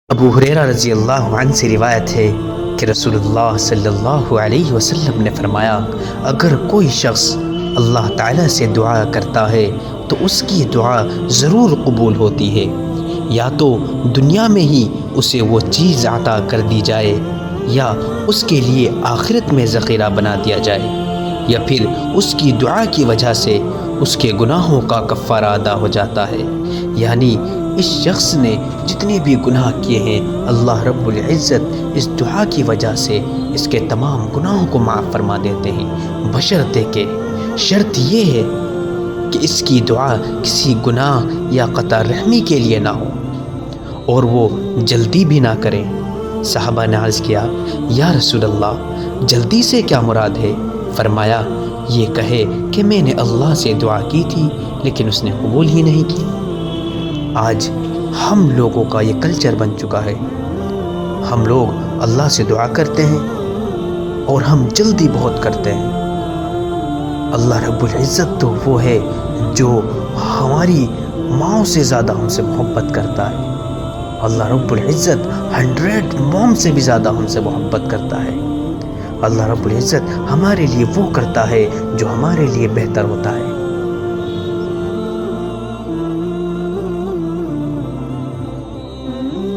ابو ہریرہ رضی اللہ عنہ سے روایت ہے کہ رسول اللہ صلی اللہ علیہ وسلم نے فرمایا، اگر کوئی شخص اللہ تعالیٰ سے دعا کرتا ہے تو اس کی دعا ضرور قبول ہوتی ہے، یا تو دنیا میں ہی اسے وہ چیز عطا کر دی جائے، یا اس کے لیے آخرت میں ذخیرہ بنا دیا جائے، یا پھر اس کی دعا کی وجہ سے اس کے گناہوں کا کفارہ ادا ہو جاتا ہے۔ یعنی اس شخص نے جتنے بھی گناہ کیے ہیں، اللہ رب العزت اس دعا کی وجہ سے اس کے تمام گناہوں کو معاف فرما دیتے ہیں، بشرطے کہ شرط یہ ہے کہ اس کی دعا کسی گناہ یا قطع رحمی کے لیے نہ ہو، اور وہ جلدی بھی نہ کریں۔ صحابہ نے عرض کیا، یا رسول اللہ، جلدی سے کیا مراد ہے؟ فرمایا، یہ کہے کہ میں نے اللہ سے دعا کی تھی لیکن اس نے قبول ہی نہیں کی۔ آج ہم لوگوں کا یہ کلچر بن چکا ہے، ہم لوگ اللہ سے دعا کرتے ہیں اور ہم جلدی بہت کرتے ہیں۔ اللہ رب العزت تو وہ ہے جو ہماری ماؤں سے زیادہ ہم سے محبت کرتا ہے، اللہ رب العزت 100 موم سے بھی زیادہ ہم سے محبت کرتا ہے۔ اللہ رب العزت ہمارے لیے وہ کرتا ہے جو ہمارے لیے بہتر ہوتا ہے۔